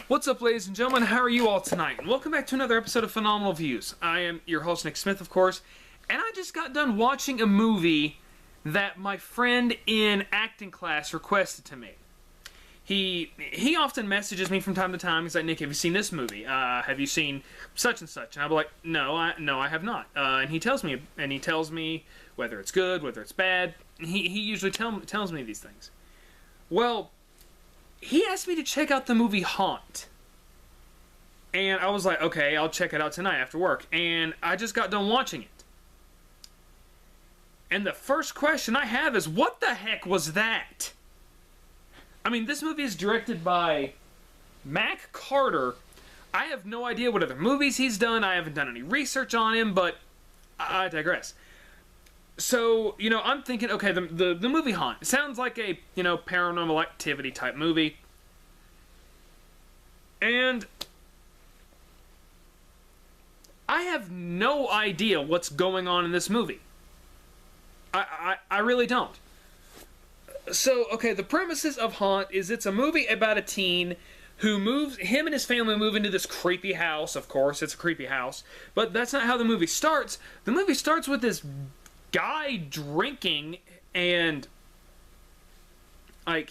What's up, ladies and gentlemen? How are you all tonight? And welcome back to another episode of Phenomenal Views. I am your host, Nick Smith, of course, and I just got done watching a movie that my friend in acting class requested to me. He often messages me from time to time. He's like, Nick, have you seen this movie? Have you seen such and such? And I'll be like, no, I have not. And he tells me whether it's good, whether it's bad. He usually tells me these things. Well, he asked me to check out the movie Haunt. And I was like, okay, I'll check it out tonight after work. And I just got done watching it. And the first question I have is, what the heck was that? I mean, this movie is directed by Mac Carter. I have no idea what other movies he's done. I haven't done any research on him, but I digress. So, I'm thinking, okay, the movie Haunt. It sounds like a, paranormal activity type movie. And I have no idea what's going on in this movie. I really don't. So, okay, the premises of Haunt is it's a movie about a teen who him and his family move into this creepy house. Of course, it's a creepy house. But that's not how the movie starts. The movie starts with this guy drinking and, the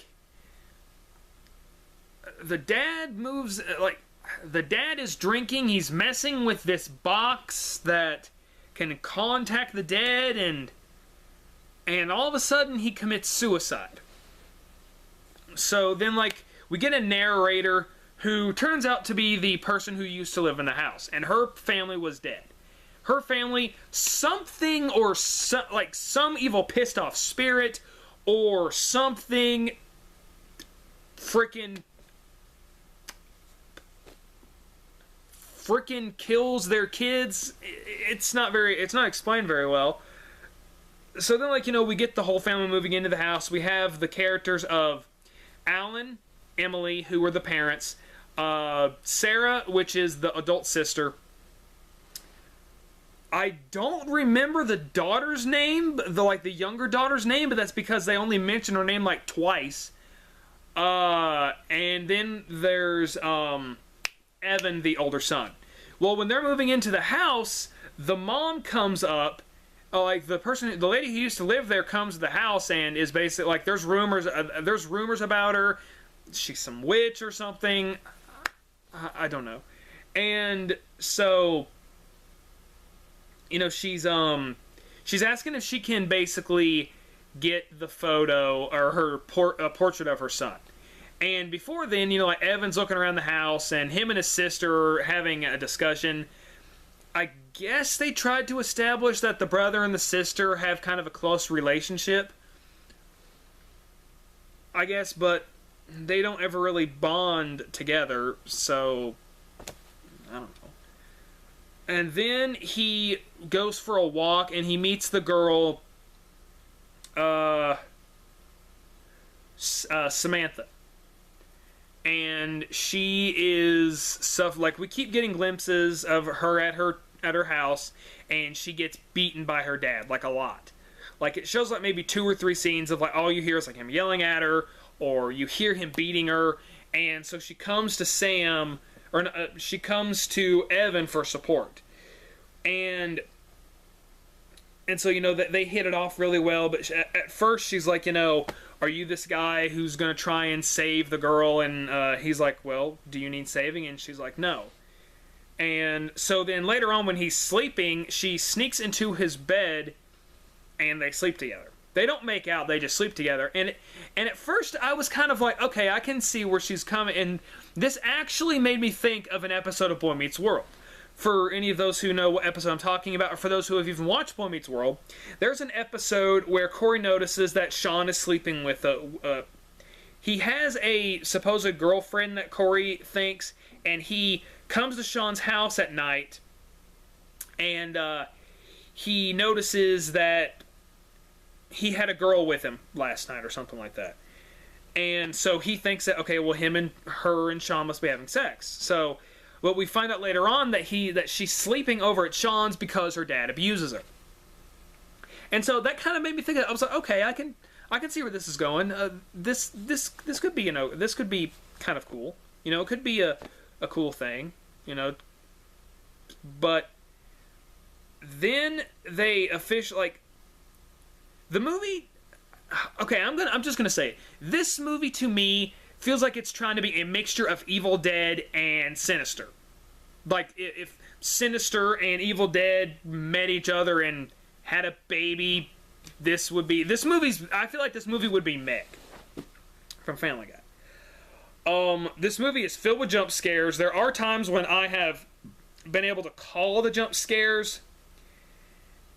dad is drinking, he's messing with this box that can contact the dead, and all of a sudden he commits suicide. So then, we get a narrator who turns out to be the person who used to live in the house, and her family was dead. Her family, some evil pissed off spirit or something freaking kills their kids. It's not explained very well. So then, we get the whole family moving into the house. We have the characters of Alan, Emily, who were the parents, Sarah, which is the adult sister. I don't remember the daughter's name, the younger daughter's name, but that's because they only mention her name twice. And then there's Evan, the older son. Well, when they're moving into the house, the mom comes up. The lady who used to live there comes to the house and is basically there's rumors about her. She's some witch or something. I don't know. And so, she's asking if she can basically get the photo or a portrait of her son. And before then, Evan's looking around the house and him and his sister are having a discussion. I guess they tried to establish that the brother and the sister have kind of a close relationship. I guess, but they don't ever really bond together, so I don't know. And then he goes for a walk and he meets the girl, Samantha. And she is we keep getting glimpses of her at her house, and she gets beaten by her dad, a lot. It shows maybe 2 or 3 scenes of all you hear is him yelling at her, or you hear him beating her, and so she comes to she comes to Evan for support. And so, they hit it off really well, but at first she's like, are you this guy who's going to try and save the girl? And he's like, well, do you need saving? And she's like, no. And so then later on when he's sleeping, she sneaks into his bed and they sleep together. They don't make out, they just sleep together. And at first I was kind of like, okay, I can see where she's coming. And this actually made me think of an episode of Boy Meets World. For any of those who know what episode I'm talking about, or for those who have even watched Boy Meets World, there's an episode where Corey notices that Sean is sleeping with he has a supposed girlfriend that Corey thinks, and he comes to Sean's house at night, and he notices that he had a girl with him last night or something like that. And so he thinks that, okay, well, her and Sean must be having sex. So, but we find out later on that she's sleeping over at Sean's because her dad abuses her. And so that kind of made me think. I was like, okay, I can see where this is going. This could be this could be kind of cool. You know, it could be a cool thing, you know. But then they officially, like, the movie, okay, I'm just gonna say it. This movie to me feels like it's trying to be a mixture of Evil Dead and Sinister. Like, if Sinister and Evil Dead met each other and had a baby, I feel like this movie would be Meg from Family Guy. This movie is filled with jump scares. There are times when I have been able to call the jump scares,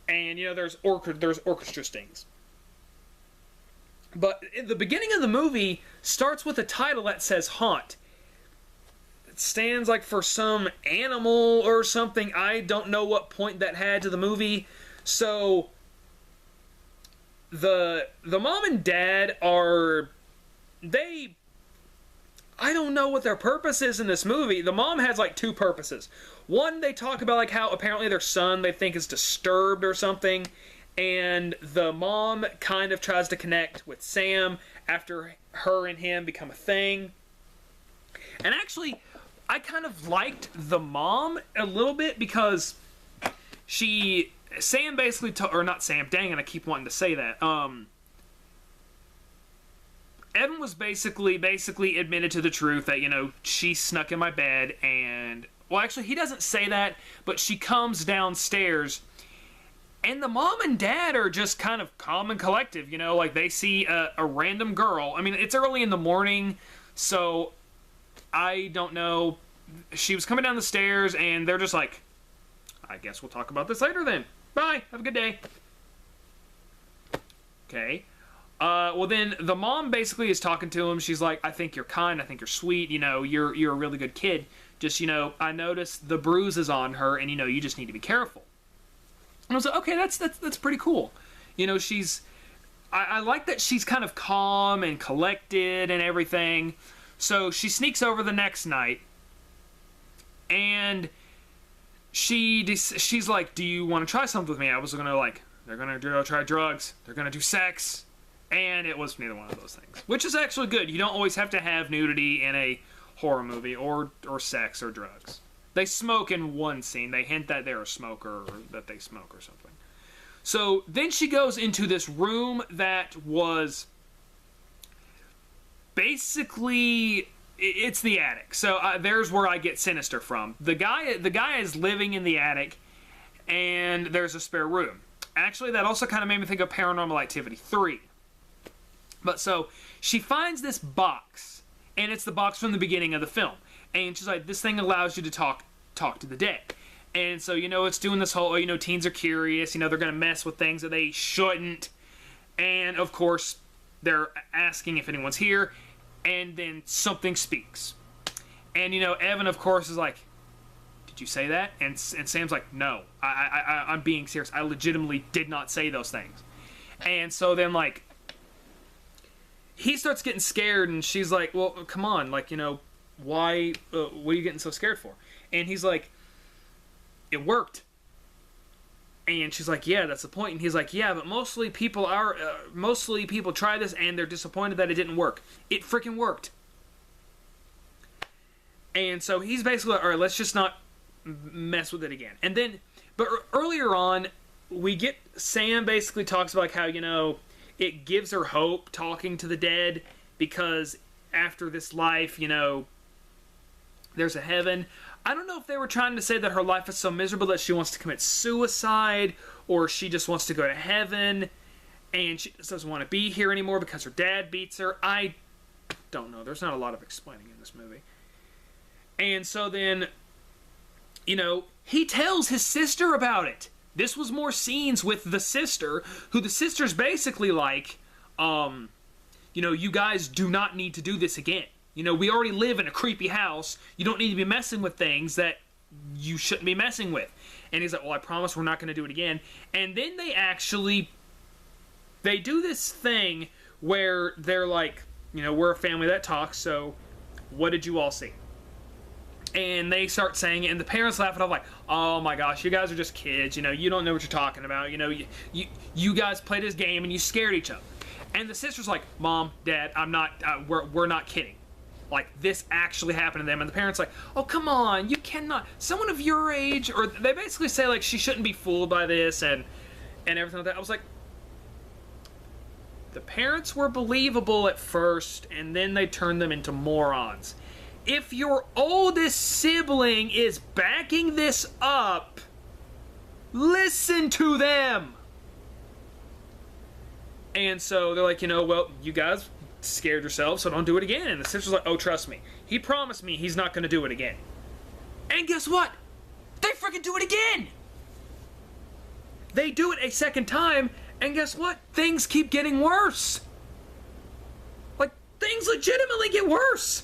and, you know, there's orchestra stings. But the beginning of the movie starts with a title that says Haunt. It stands like for some animal or something. I don't know what point that had to the movie. So the mom and dad I don't know what their purpose is in this movie. The mom has like two purposes. One, they talk about like how apparently their son they think is disturbed or something. And the mom kind of tries to connect with Sam after her and him become a thing. And actually, I kind of liked the mom a little bit because Sam basically, or not Sam, dang it, I keep wanting to say that. Evan was basically admitted to the truth that, you know, she snuck in my bed and, well, actually, he doesn't say that, but she comes downstairs. And the mom and dad are just kind of calm and collective, you know, like they see a random girl. I mean, it's early in the morning, so I don't know. She was coming down the stairs, and they're just like, I guess we'll talk about this later then. Bye, have a good day. Okay. Well, then the mom basically is talking to him. She's like, I think you're kind, I think you're sweet, you know, you're a really good kid. Just, you know, I noticed the bruises on her, and, you know, you just need to be careful. And I was like, okay, that's pretty cool. You know, I like that she's kind of calm and collected and everything. So she sneaks over the next night, and she's like, do you want to try something with me? I was gonna like, they're gonna try drugs, they're gonna do sex, and it was neither one of those things. Which is actually good. You don't always have to have nudity in a horror movie, or sex or drugs. They smoke in one scene. They hint that they're a smoker or that they smoke or something. So then she goes into this room that was basically, it's the attic. So there's where I get Sinister from. The guy is living in the attic, and there's a spare room. Actually, that also kind of made me think of Paranormal Activity 3. But so she finds this box, and it's the box from the beginning of the film. And she's like, this thing allows you to talk to the dead. And so, you know, it's doing this whole, you know, teens are curious, you know, they're going to mess with things that they shouldn't. And, of course, they're asking if anyone's here. And then something speaks. And, you know, Evan, of course, is like, did you say that? And Sam's like, no, I'm being serious. I legitimately did not say those things. And so then, like, he starts getting scared, and she's like, well, come on, like, you know, why, what are you getting so scared for? And he's like, it worked. And she's like, yeah, that's the point. And he's like, yeah, but mostly people try this and they're disappointed that it didn't work. It freaking worked. And so he's basically like, all right, let's just not mess with it again. And then, but earlier on, we get, Sam basically talks about like how, you know, it gives her hope talking to the dead because after this life, you know, there's a heaven. I don't know if they were trying to say that her life is so miserable that she wants to commit suicide, or she just wants to go to heaven, and she just doesn't want to be here anymore because her dad beats her. I don't know. There's not a lot of explaining in this movie. And so then, you know, he tells his sister about it. This was more scenes with the sister, who the sister's basically like, you know, you guys do not need to do this again. You know, we already live in a creepy house. You don't need to be messing with things that you shouldn't be messing with. And he's like, well, I promise we're not going to do it again. And then they do this thing where they're like, you know, we're a family that talks, so what did you all see? And they start saying it, and the parents laugh it off like, oh my gosh, you guys are just kids, you know, you don't know what you're talking about, you know, you guys played this game and you scared each other. And the sister's like, Mom, Dad, I'm not, we're not kidding. like this actually happened to them, and the parents like, oh come on, you cannot, someone of your age, or they basically say like she shouldn't be fooled by this and everything like that. I was like, the parents were believable at first, and then they turned them into morons. If your oldest sibling is backing this up, listen to them. And so they're like, well, you guys scared yourselves, so don't do it again. And the sister's like, oh, trust me. He promised me he's not going to do it again. And guess what? They freaking do it again. They do it a second time, and guess what? Things keep getting worse. Like, things legitimately get worse.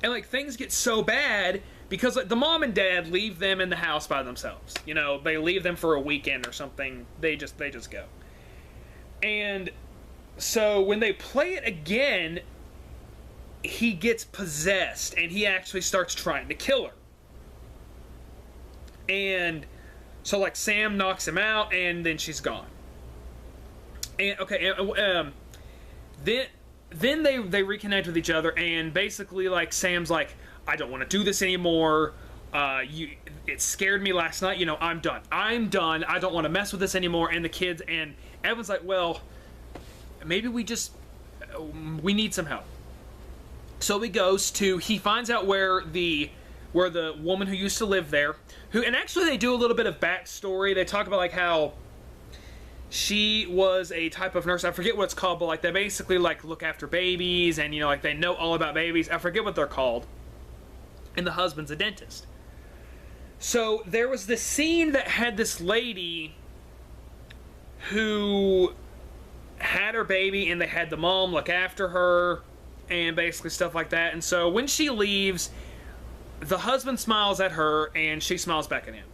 And, like, things get so bad because, like, the mom and dad leave them in the house by themselves. They leave them for a weekend or something. They just go. And so when they play it again, he gets possessed, and he actually starts trying to kill her. And so, like, Sam knocks him out, and then she's gone. And okay, then they reconnect with each other, and basically, like, Sam's like, I don't want to do this anymore. It scared me last night. I'm done. I'm done. I don't want to mess with this anymore. And the kids and Evan's like, well, maybe we need some help. So he finds out where the woman who used to live there, and actually they do a little bit of backstory. They talk about like how she was a type of nurse. I forget what it's called, but like they basically like look after babies, and like they know all about babies. I forget what they're called. And the husband's a dentist. So there was this scene that had this lady who had her baby, and they had the mom look after her and basically stuff like that. And so when she leaves, the husband smiles at her and she smiles back at him.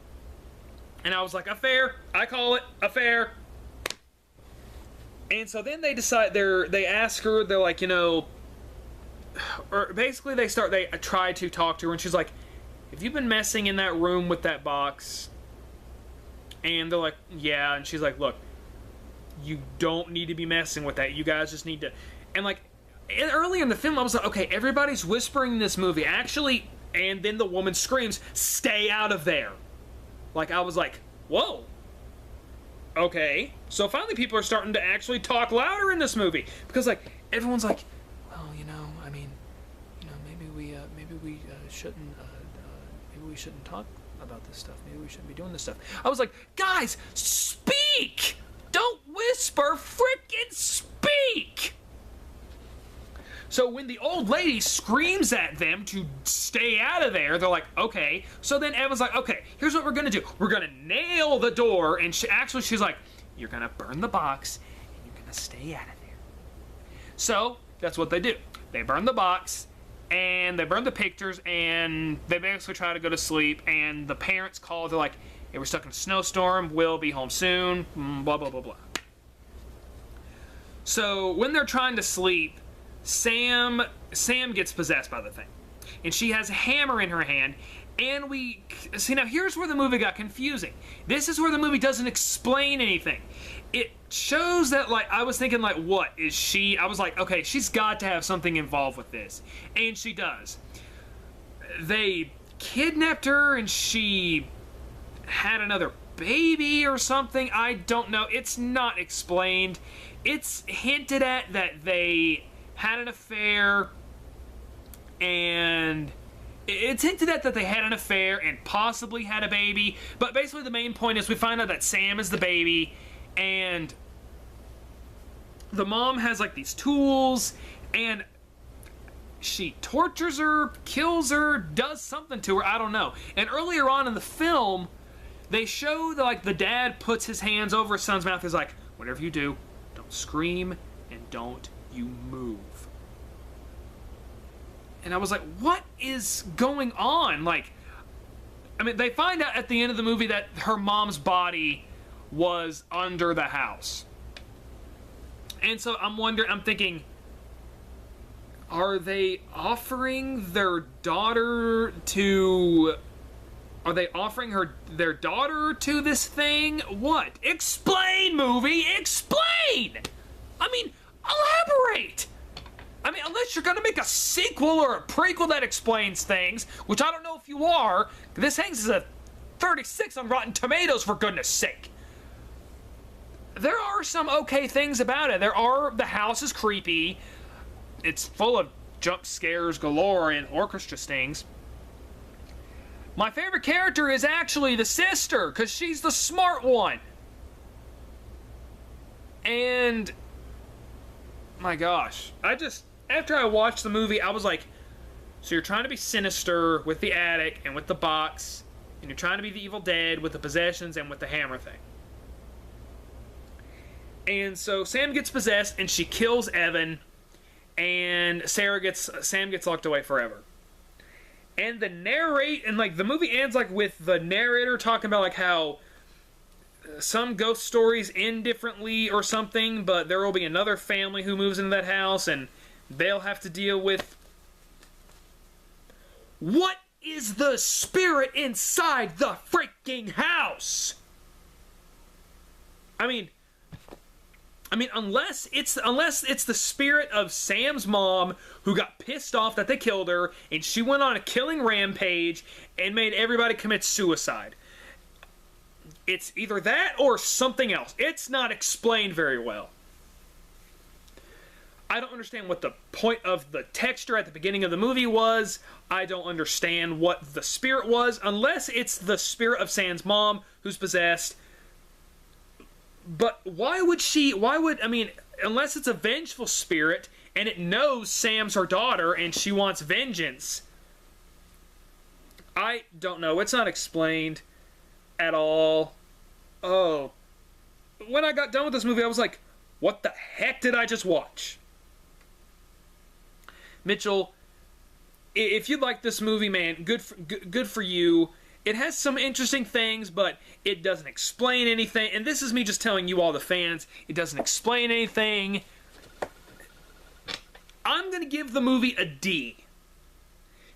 And I was like, affair. I call it affair. And so then they decide, they ask her, they're like, or basically they try to talk to her, and she's like, have you been messing in that room with that box? And they're like, yeah. And she's like, look, you don't need to be messing with that. You guys just need to. And like, earlier in the film, I was like, okay, everybody's whispering in this movie. Actually, and then the woman screams, stay out of there. Like, I was like, whoa. Okay. So finally people are starting to actually talk louder in this movie. Because, like, everyone's like, well, I mean, maybe we shouldn't talk about this stuff. Maybe we shouldn't be doing this stuff. I was like, guys, speak! Don't whisper, frickin' speak! So when the old lady screams at them to stay out of there, they're like, okay. So then Evan's like, okay, here's what we're gonna do. We're gonna nail the door, and she's like, you're gonna burn the box, and you're gonna stay out of there. So that's what they do. They burn the box, and they burn the pictures, and they basically try to go to sleep, and the parents call, they're like, hey, we're stuck in a snowstorm, we'll be home soon, blah, blah, blah, blah. So when they're trying to sleep, Sam gets possessed by the thing, and she has a hammer in her hand, and we see, now here's where the movie got confusing. This is where the movie doesn't explain anything. It shows that, like, I was thinking, like, what is she? I was like, okay, she's got to have something involved with this, and she does. They kidnapped her, and she had another baby or something. I don't know. It's not explained. It's hinted at that they had an affair, and it's hinted at that they had an affair and possibly had a baby, but basically the main point is we find out that Sam is the baby, and the mom has like these tools, and she tortures her, kills her, does something to her, I don't know. And earlier on in the film, they show that like the dad puts his hands over his son's mouth. He's like, whatever you do, don't scream and don't you move. And I was like, what is going on? Like, I mean, they find out at the end of the movie that her mom's body was under the house. And so I'm thinking, are they offering their daughter to... Are they offering their daughter to this thing? What? Explain, movie! Explain! I mean, elaborate! I mean, unless you're going to make a sequel or a prequel that explains things, which I don't know if you are. This hangs as a 36 on Rotten Tomatoes, for goodness sake. There are some okay things about it. The house is creepy. It's full of jump scares galore and orchestra stings. My favorite character is actually the sister, because she's the smart one. And, my gosh, after I watched the movie, I was like, so you're trying to be sinister with the attic and with the box, and you're trying to be the Evil Dead with the possessions and with the hammer thing. And so Sam gets possessed, and she kills Evan, and Sam gets locked away forever. And the movie ends like with the narrator talking about like how some ghost stories end differently or something, but there will be another family who moves into that house, and they'll have to deal with what is the spirit inside the freaking house. I mean, unless it's the spirit of Sam's mom who got pissed off that they killed her, and she went on a killing rampage and made everybody commit suicide. It's either that or something else. It's not explained very well. I don't understand what the point of the texture at the beginning of the movie was. I don't understand what the spirit was, unless it's the spirit of Sam's mom who's possessed. But unless it's a vengeful spirit and it knows Sam's her daughter and she wants vengeance. I don't know. It's not explained at all. Oh. When I got done with this movie, I was like, what the heck did I just watch? Mitchell, if you like this movie, man, good for you. It has some interesting things, but it doesn't explain anything. And this is me just telling you all the fans, it doesn't explain anything. I'm going to give the movie a D.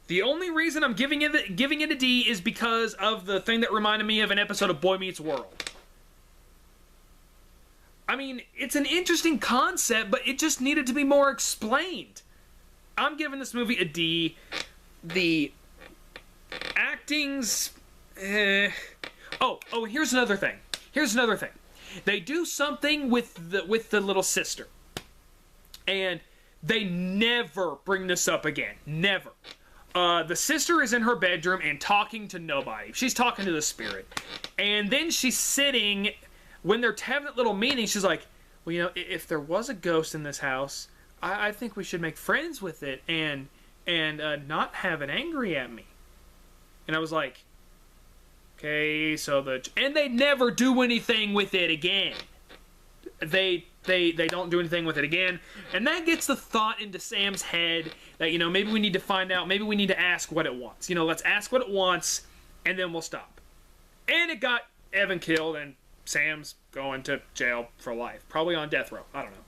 The only reason I'm giving it a D is because of the thing that reminded me of an episode of Boy Meets World. I mean, it's an interesting concept, but it just needed to be more explained. I'm giving this movie a D. The acting's... Oh, here's another thing. They do something with the little sister. And they never bring this up again. Never. The sister is in her bedroom and talking to nobody. She's talking to the spirit. And then she's sitting, when they're having that little meeting, she's like, well, you know, if there was a ghost in this house, I think we should make friends with it and not have it angry at me. And I was like, okay, and they never do anything with it again. They don't do anything with it again. And that gets the thought into Sam's head that, you know, maybe we need to find out, maybe we need to ask what it wants. You know, let's ask what it wants, and then we'll stop. And it got Evan killed, and Sam's going to jail for life. Probably on death row. I don't know.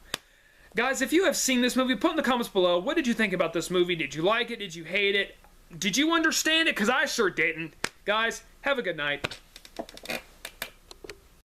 Guys, if you have seen this movie, put in the comments below, what did you think about this movie? Did you like it? Did you hate it? Did you understand it? Because I sure didn't. Guys, have a good night.